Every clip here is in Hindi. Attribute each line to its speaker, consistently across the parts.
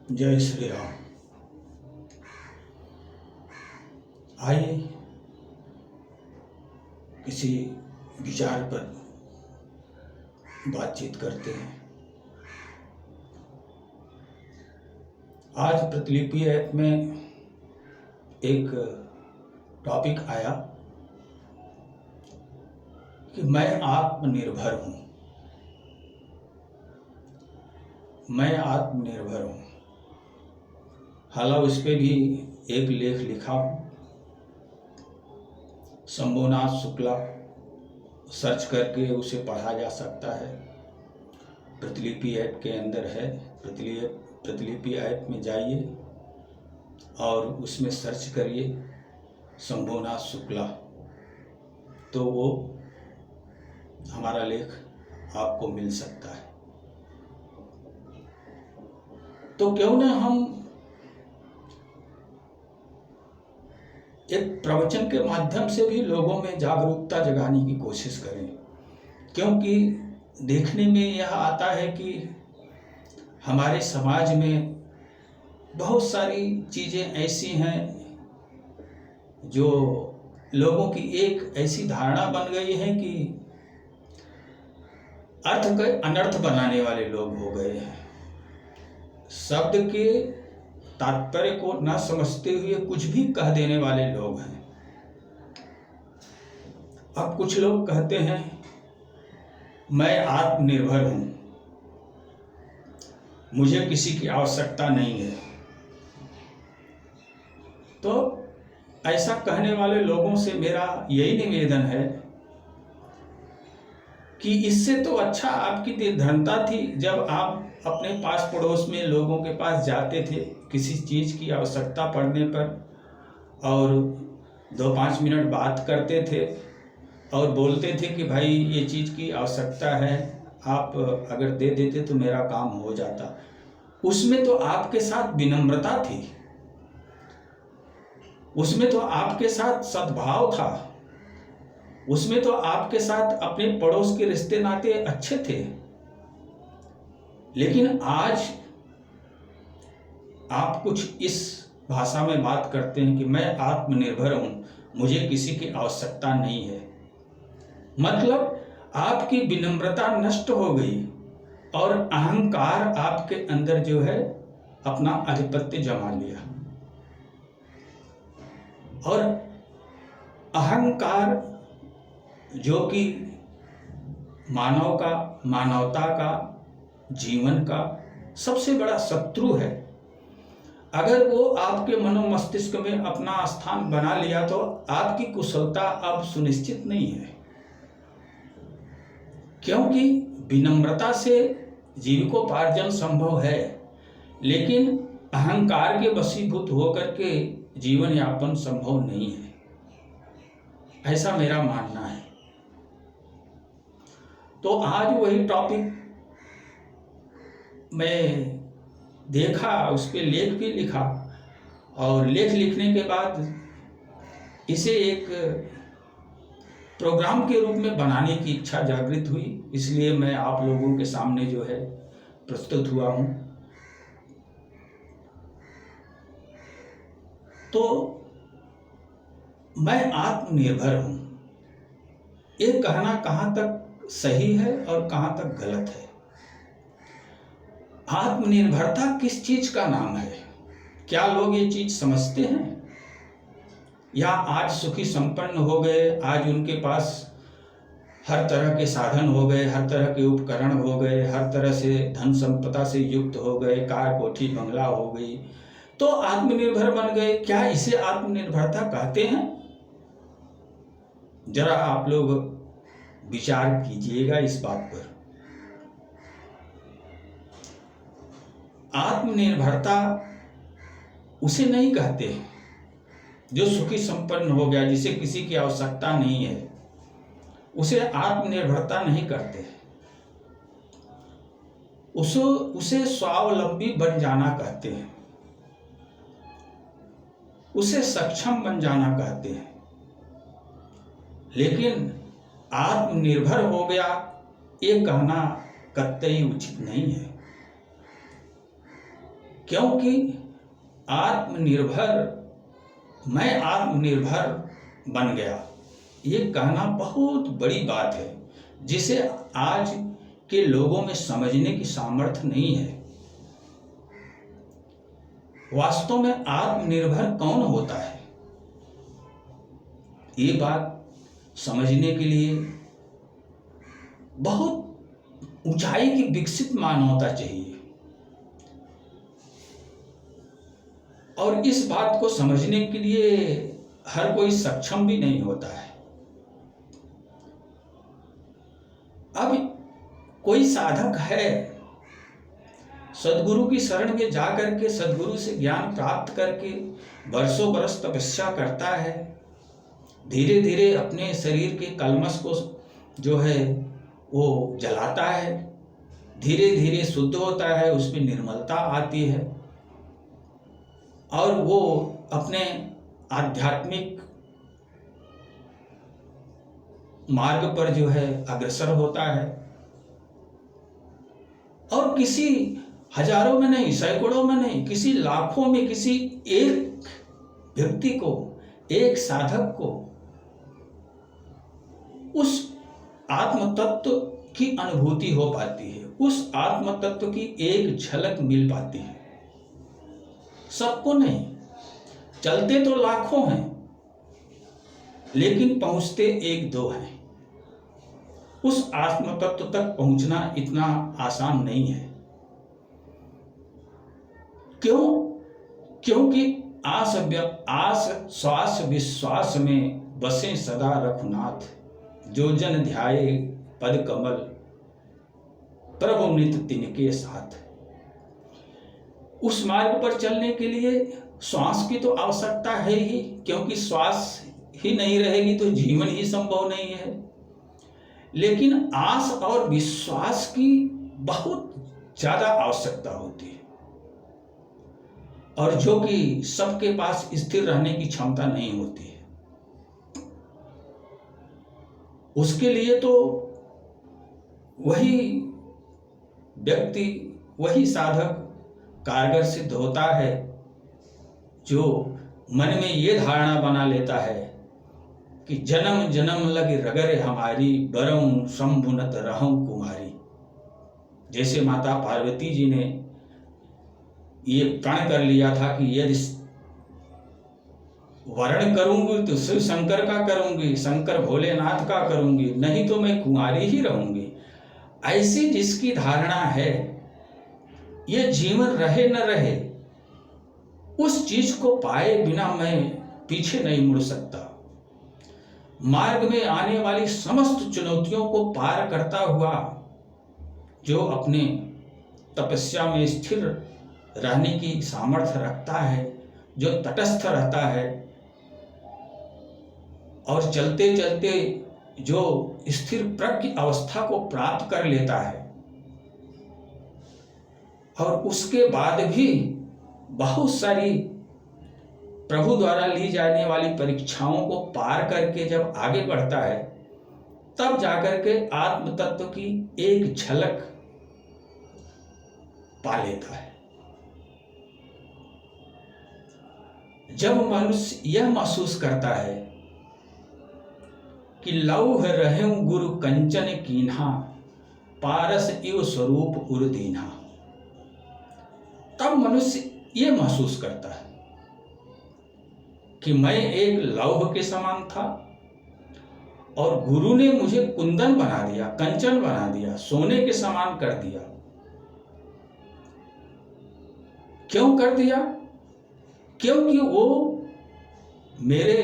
Speaker 1: जय श्री राम। आइए किसी विचार पर बातचीत करते हैं। आज प्रतिलिपि ऐप में एक टॉपिक आया कि मैं आत्मनिर्भर हूँ। मैं आत्मनिर्भर हूँ। हालांकि उस पर भी एक लेख लिखा हूँ। शंभुनाथ शुक्ला सर्च करके उसे पढ़ा जा सकता है। प्रतिलिपि ऐप के अंदर है। प्रतिलिपि ऐप में जाइए और उसमें सर्च करिए शंभुनाथ शुक्ला, तो वो हमारा लेख आपको मिल सकता है। तो क्यों ना हम एक प्रवचन के माध्यम से भी लोगों में जागरूकता जगाने की कोशिश करें, क्योंकि देखने में यह आता है कि हमारे समाज में बहुत सारी चीज़ें ऐसी हैं जो लोगों की एक ऐसी धारणा बन गई है कि अर्थ के अनर्थ बनाने वाले लोग हो गए हैं। शब्द के तात्पर्य को न समझते हुए कुछ भी कह देने वाले लोग हैं। अब कुछ लोग कहते हैं मैं आत्मनिर्भर हूं, मुझे किसी की आवश्यकता नहीं है। तो ऐसा कहने वाले लोगों से मेरा यही निवेदन है कि इससे तो अच्छा आपकी निर्धनता थी जब आप अपने पास पड़ोस में लोगों के पास जाते थे किसी चीज़ की आवश्यकता पड़ने पर और 2-5 मिनट बात करते थे और बोलते थे कि भाई ये चीज़ की आवश्यकता है, आप अगर दे देते तो मेरा काम हो जाता। उसमें तो आपके साथ विनम्रता थी, उसमें तो आपके साथ सद्भाव था, उसमें तो आपके साथ अपने पड़ोस के रिश्ते नाते अच्छे थे। लेकिन आज आप कुछ इस भाषा में बात करते हैं कि मैं आत्मनिर्भर हूं, मुझे किसी की आवश्यकता नहीं है। मतलब आपकी विनम्रता नष्ट हो गई और अहंकार आपके अंदर जो है अपना आधिपत्य जमा लिया। और अहंकार जो कि मानवता का जीवन का सबसे बड़ा शत्रु है, अगर वो आपके मनोमस्तिष्क में अपना स्थान बना लिया तो आपकी कुशलता अब सुनिश्चित नहीं है, क्योंकि विनम्रता से जीविकोपार्जन संभव है, लेकिन अहंकार के वशीभूत होकर के जीवन यापन संभव नहीं है। ऐसा मेरा मानना है। तो आज वही टॉपिक मैं देखा, उस पर लेख भी लिखा और लेख लिखने के बाद इसे एक प्रोग्राम के रूप में बनाने की इच्छा जागृत हुई, इसलिए मैं आप लोगों के सामने जो है प्रस्तुत हुआ हूँ। तो मैं आत्मनिर्भर हूँ, ये कहना कहाँ तक सही है और कहाँ तक गलत है? आत्मनिर्भरता किस चीज का नाम है? क्या लोग ये चीज समझते हैं? या आज सुखी संपन्न हो गए, आज उनके पास हर तरह के साधन हो गए, हर तरह के उपकरण हो गए, हर तरह से धन संपदा से युक्त हो गए, कार कोठी बंगला हो गई, तो आत्मनिर्भर बन गए? क्या इसे आत्मनिर्भरता कहते हैं? जरा आप लोग विचार कीजिएगा इस बात पर। आत्मनिर्भरता उसे नहीं कहते जो सुखी संपन्न हो गया, जिसे किसी की आवश्यकता नहीं है, उसे आत्मनिर्भरता नहीं करते। उसे स्वावलंबी बन जाना कहते हैं, उसे सक्षम बन जाना कहते हैं। लेकिन आत्मनिर्भर हो गया ये कहना कतई उचित नहीं है। क्योंकि मैं आत्मनिर्भर बन गया, ये कहना बहुत बड़ी बात है जिसे आज के लोगों में समझने की सामर्थ्य नहीं है। वास्तव में आत्मनिर्भर कौन होता है, ये बात समझने के लिए बहुत ऊंचाई की विकसित मानवता चाहिए। और इस बात को समझने के लिए हर कोई सक्षम भी नहीं होता है। अब कोई साधक है, सद्गुरु की शरण में जाकर के सद्गुरु से ज्ञान प्राप्त करके वर्षों बरस तपस्या करता है, धीरे धीरे अपने शरीर के कलमश को जो है वो जलाता है, धीरे धीरे शुद्ध होता है, उसमें निर्मलता आती है और वो अपने आध्यात्मिक मार्ग पर जो है अग्रसर होता है। और किसी हजारों में नहीं, सैकड़ों में नहीं, किसी लाखों में किसी एक व्यक्ति को, एक साधक को उस आत्म तत्व की अनुभूति हो पाती है, उस आत्म तत्व की एक झलक मिल पाती है। सबको नहीं, चलते तो लाखों हैं लेकिन पहुंचते एक दो हैं। उस आत्म तत्व तक पहुंचना इतना आसान नहीं है। क्यों? क्योंकि आस श्वास विश्वास में बसे सदा रघुनाथ, जो जन ध्याये पद कमल प्रभु नित तिनके साथ। उस मार्ग पर चलने के लिए श्वास की तो आवश्यकता है ही, क्योंकि श्वास ही नहीं रहेगी तो जीवन ही संभव नहीं है। लेकिन आस और विश्वास की बहुत ज्यादा आवश्यकता होती है, और जो कि सबके पास स्थिर रहने की क्षमता नहीं होती है। उसके लिए तो वही व्यक्ति, वही साधक कारगर सिद्ध होता है जो मन में ये धारणा बना लेता है कि जन्म जन्म लगे रगरे हमारी, बरऊं शंभुनत रहूं कुमारी। जैसे माता पार्वती जी ने ये प्रण कर लिया था कि यदि वर्ण करूंगी तो शिव शंकर का करूंगी, शंकर भोलेनाथ का करूंगी, नहीं तो मैं कुमारी ही रहूंगी। ऐसी जिसकी धारणा है, ये जीवन रहे न रहे, उस चीज को पाए बिना मैं पीछे नहीं मुड़ सकता। मार्ग में आने वाली समस्त चुनौतियों को पार करता हुआ जो अपने तपस्या में स्थिर रहने की सामर्थ्य रखता है, जो तटस्थ रहता है और चलते चलते जो स्थिर प्रज्ञ अवस्था को प्राप्त कर लेता है, और उसके बाद भी बहुत सारी प्रभु द्वारा ली जाने वाली परीक्षाओं को पार करके जब आगे बढ़ता है, तब जाकर के आत्म तत्व की एक झलक पा लेता है। जब मनुष्य यह महसूस करता है कि लौह रहें गुरु कंचन कीन्हा, पारस इव स्वरूप उर दीन्हा, तब मनुष्य यह महसूस करता है कि मैं एक लौह के समान था और गुरु ने मुझे कुंदन बना दिया, कंचन बना दिया, सोने के समान कर दिया। क्यों कर दिया? क्योंकि वो मेरे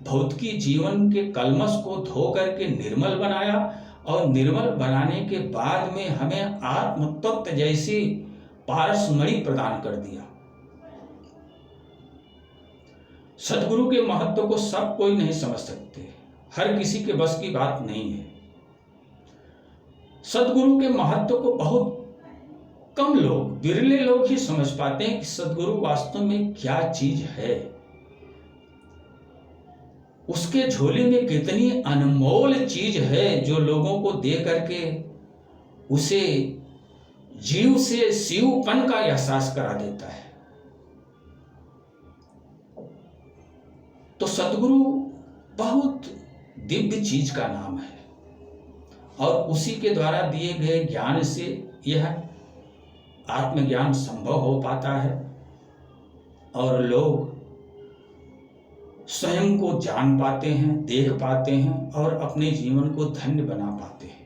Speaker 1: भौतिकी जीवन के कलमश को धो करके निर्मल बनाया, और निर्मल बनाने के बाद में हमें आत्म तत्व जैसी पारसमणि प्रदान कर दिया। सद्गुरु के महत्व को सब कोई नहीं समझ सकते, हर किसी के बस की बात नहीं है। सद्गुरु के महत्व को बहुत कम लोग, विरले लोग ही समझ पाते हैं कि सद्गुरु वास्तव में क्या चीज है, उसके झोले में कितनी अनमोल चीज है जो लोगों को दे करके उसे जीव से शिवपन का एहसास करा देता है। तो सद्गुरु बहुत दिव्य चीज का नाम है और उसी के द्वारा दिए गए ज्ञान से यह आत्मज्ञान संभव हो पाता है और लोग स्वयं को जान पाते हैं, देख पाते हैं और अपने जीवन को धन्य बना पाते हैं।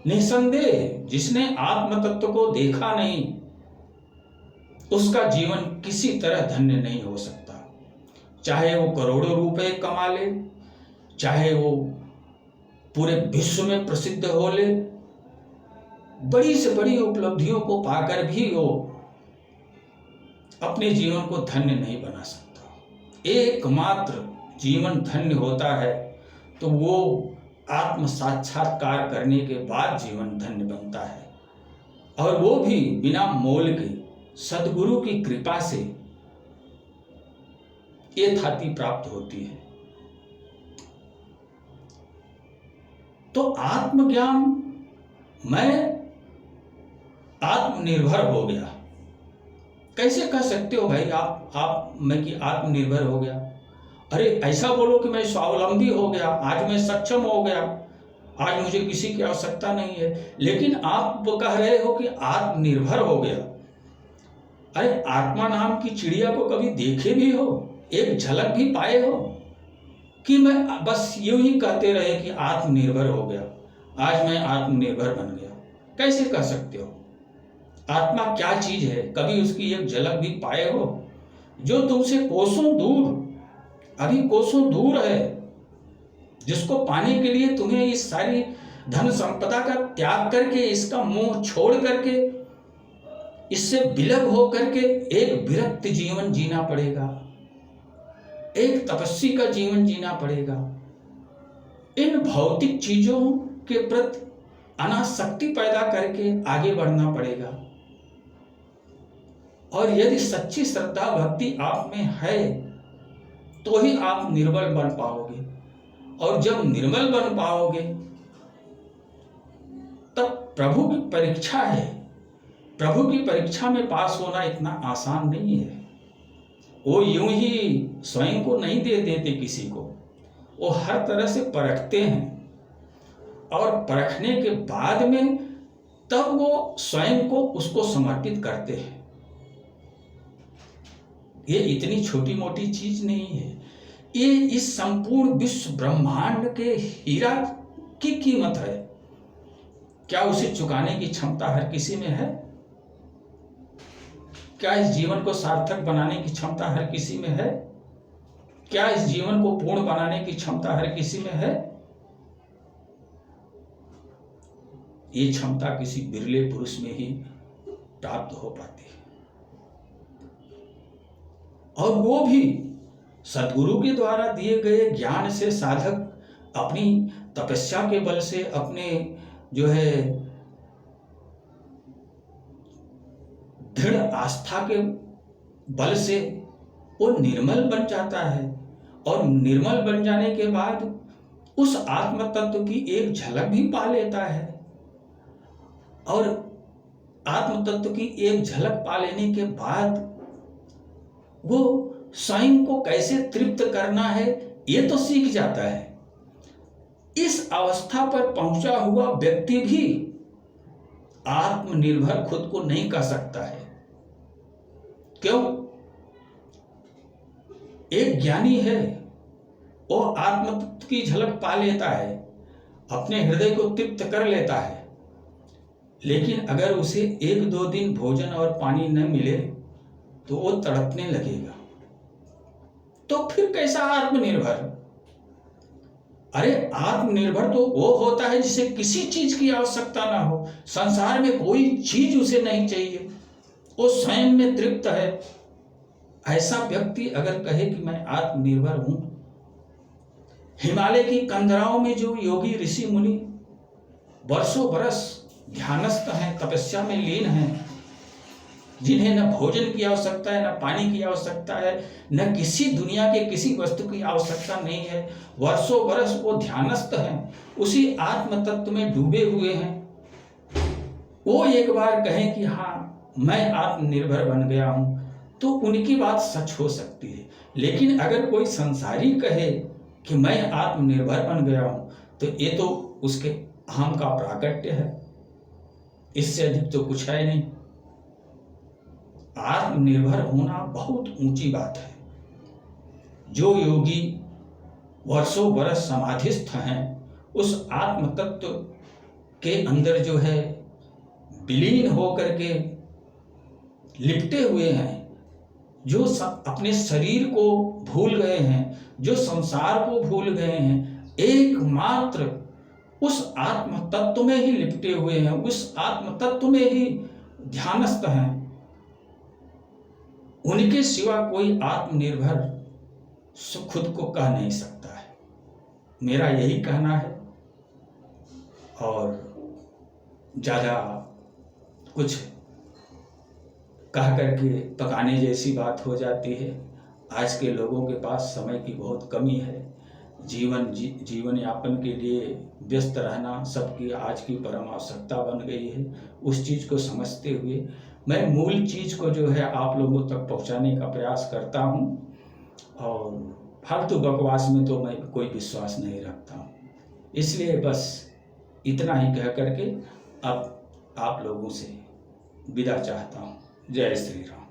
Speaker 1: निसंदेह जिसने आत्म तत्व को देखा नहीं उसका जीवन किसी तरह धन्य नहीं हो सकता, चाहे वो करोड़ों रुपए कमा ले, चाहे वो पूरे विश्व में प्रसिद्ध हो ले, बड़ी से बड़ी उपलब्धियों को पाकर भी वो अपने जीवन को धन्य नहीं बना सकता। एकमात्र जीवन धन्य होता है तो वो आत्म साक्षात्कार करने के बाद जीवन धन्य बनता है और वो भी बिना मोल के सद्गुरु की कृपा से ये थाती प्राप्त होती है। तो आत्मज्ञान, मैं आत्मनिर्भर हो गया। कैसे कह सकते हो भाई आप मैं कि आत्मनिर्भर हो गया? अरे ऐसा बोलो कि मैं स्वावलंबी हो गया, आज मैं सक्षम हो गया, आज मुझे किसी की आवश्यकता नहीं है। लेकिन आप कह रहे हो कि आत्मनिर्भर हो गया। अरे आत्मा नाम की चिड़िया को कभी देखे भी हो, एक झलक भी पाए हो कि मैं बस यूं ही कहते रहे कि आत्मनिर्भर हो गया, आज मैं आत्मनिर्भर बन गया? कैसे कह सकते हो? आत्मा क्या चीज है, कभी उसकी एक झलक भी पाए हो? जो तुमसे कोसों दूर, अभी कोसों दूर है, जिसको पाने के लिए तुम्हें इस सारी धन संपदा का त्याग करके, इसका मोह छोड़ करके, इससे विलग हो करके एक विरक्त जीवन जीना पड़ेगा, एक तपस्वी का जीवन जीना पड़ेगा। इन भौतिक चीजों के प्रति अनासक्ति पैदा करके आगे बढ़ना पड़ेगा। और यदि सच्ची श्रद्धा भक्ति आप में है तो ही आप निर्मल बन पाओगे, और जब निर्मल बन पाओगे तब प्रभु की परीक्षा है। प्रभु की परीक्षा में पास होना इतना आसान नहीं है। वो यूं ही स्वयं को नहीं दे देते किसी को, वो हर तरह से परखते हैं और परखने के बाद में तब वो स्वयं को उसको समर्पित करते हैं। ये इतनी छोटी मोटी चीज नहीं है, ये इस संपूर्ण विश्व ब्रह्मांड के हीरा की कीमत है। क्या उसे चुकाने की क्षमता हर किसी में है? क्या इस जीवन को सार्थक बनाने की क्षमता हर किसी में है? क्या इस जीवन को पूर्ण बनाने की क्षमता हर किसी में है? ये क्षमता किसी बिरले पुरुष में ही प्राप्त हो पाती है, और वो भी सद्गुरु के द्वारा दिए गए ज्ञान से। साधक अपनी तपस्या के बल से, अपने जो है दृढ़ आस्था के बल से वो निर्मल बन जाता है, और निर्मल बन जाने के बाद उस आत्म तत्व की एक झलक भी पा लेता है। और आत्म तत्व की एक झलक पा लेने के बाद वो स्वयं को कैसे तृप्त करना है ये तो सीख जाता है। इस अवस्था पर पहुंचा हुआ व्यक्ति भी आत्मनिर्भर खुद को नहीं कर सकता है। क्यों? एक ज्ञानी है, वो आत्म तत्व की झलक पा लेता है, अपने हृदय को तृप्त कर लेता है, लेकिन अगर उसे 1-2 दिन भोजन और पानी न मिले तो वो तड़पने लगेगा। तो फिर कैसा आत्मनिर्भर? अरे आत्मनिर्भर तो वो होता है जिसे किसी चीज की आवश्यकता ना हो, संसार में कोई चीज उसे नहीं चाहिए, वो स्वयं में तृप्त है। ऐसा व्यक्ति अगर कहे कि मैं आत्मनिर्भर हूं, हिमालय की कंदराओं में जो योगी ऋषि मुनि वर्षों बरस ध्यानस्थ हैं, तपस्या में लीन हैं, जिन्हें न भोजन की आवश्यकता है, न पानी की आवश्यकता है, न किसी दुनिया के किसी वस्तु की आवश्यकता नहीं है, वर्षों बरस वो ध्यानस्थ हैं, उसी आत्म तत्व में डूबे हुए हैं, वो एक बार कहें कि हाँ मैं आत्मनिर्भर बन गया हूँ, तो उनकी बात सच हो सकती है। लेकिन अगर कोई संसारी कहे कि मैं आत्मनिर्भर बन गया हूँ, तो ये तो उसके अहम का प्राकट्य है, इससे अधिक तो कुछ है नहीं। आत्मनिर्भर होना बहुत ऊंची बात है। जो योगी वर्षों बरस समाधिस्थ हैं, उस आत्म तत्व के अंदर जो है विलीन होकर के लिपटे हुए हैं, जो अपने शरीर को भूल गए हैं, जो संसार को भूल गए हैं, एकमात्र उस आत्म तत्व में ही लिपटे हुए हैं, उस आत्म तत्व में ही ध्यानस्थ हैं। उनके सिवा कोई आत्मनिर्भर खुद को कह नहीं सकता है। मेरा यही कहना है, और ज़्यादा कुछ कह करके पकाने जैसी बात हो जाती है। आज के लोगों के पास समय की बहुत कमी है। जीवन यापन के लिए व्यस्त रहना सबकी आज की परम आवश्यकता बन गई है। उस चीज़ को समझते हुए मैं मूल चीज़ को जो है आप लोगों तक पहुंचाने का प्रयास करता हूं, और फालतू बकवास में तो मैं कोई विश्वास नहीं रखता हूं। इसलिए बस इतना ही कह करके अब आप लोगों से विदा चाहता हूं। जय श्री राम।